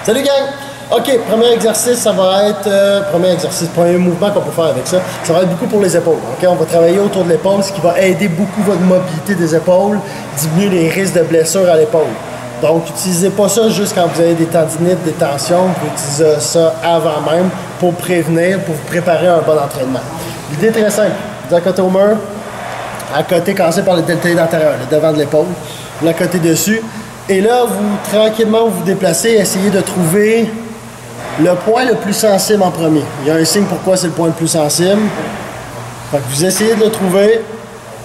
Salut gang! OK, premier exercice, ça va être... premier mouvement qu'on peut faire avec ça, ça va être beaucoup pour les épaules. OK, on va travailler autour de l'épaule, ce qui va aider beaucoup votre mobilité des épaules, diminuer les risques de blessures à l'épaule. Donc, n'utilisez pas ça juste quand vous avez des tendinites, des tensions. Vous pouvez utiliser ça avant même pour prévenir, pour vous préparer à un bon entraînement. L'idée est très simple. Vous êtes à côté au mur, à côté, commencez par le deltoïde antérieur, le devant de l'épaule, vous côté dessus. Et là, vous, tranquillement, vous déplacez, essayez de trouver le point le plus sensible en premier. Il y a un signe pourquoi c'est le point le plus sensible. Fait que vous essayez de le trouver,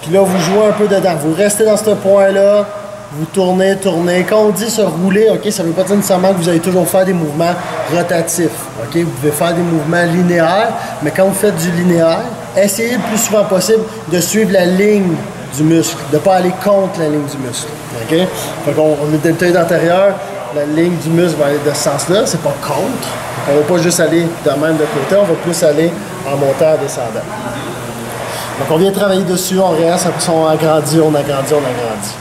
puis là, vous jouez un peu dedans. Vous restez dans ce point-là, vous tournez, tournez. Quand on dit se rouler, OK, ça ne veut pas dire nécessairement que vous allez toujours faire des mouvements rotatifs. OK, vous pouvez faire des mouvements linéaires, mais quand vous faites du linéaire, essayez le plus souvent possible de suivre la ligne du muscle, de ne pas aller contre la ligne du muscle. OK? Fait qu'on a le deltoïde antérieur, la ligne du muscle va aller de ce sens-là, c'est pas contre. On ne va pas juste aller de même de côté, on va plus aller en montant, en descendant. Donc on vient travailler dessus, on reste, après ça on agrandit, on agrandit, on agrandit.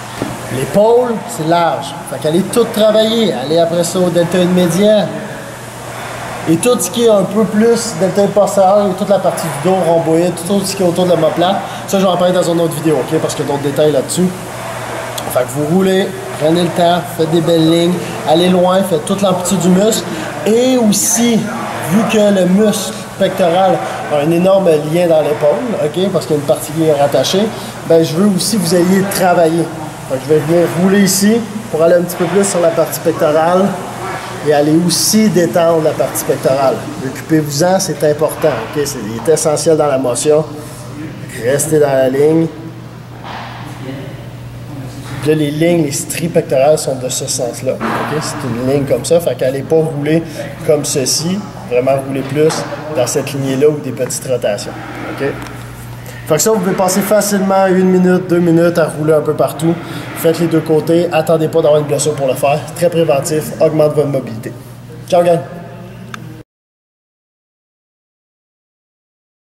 L'épaule, c'est large. Fait qu'allez tout travailler. Allez après ça au deltoïde médian. Et tout ce qui est un peu plus deltoïde postérieur et toute la partie du dos rhomboïde, tout ce qui est autour de l'omoplate, ça je vais en parler dans une autre vidéo, OK? Parce qu'il y a d'autres détails là-dessus. Fait que vous roulez, prenez le temps, faites des belles lignes, allez loin, faites toute l'amplitude du muscle. Et aussi, vu que le muscle pectoral a un énorme lien dans l'épaule, OK? Parce qu'il y a une partie qui est rattachée, ben je veux aussi que vous ayez travaillé. Donc, je vais venir rouler ici pour aller un petit peu plus sur la partie pectorale et aller aussi détendre la partie pectorale. Occupez-vous-en, c'est important. Okay? C'est essentiel dans la motion. Restez dans la ligne. Puis là, les lignes, les stries pectorales sont de ce sens-là. Okay? C'est une ligne comme ça, fait qu'allez pas rouler comme ceci, vraiment rouler plus dans cette lignée-là ou des petites rotations. Okay? Fait que ça, vous pouvez passer facilement 1 minute, 2 minutes à rouler un peu partout. Faites les deux côtés. Attendez pas d'avoir une blessure pour le faire. Très préventif. Augmente votre mobilité. Ciao, gang!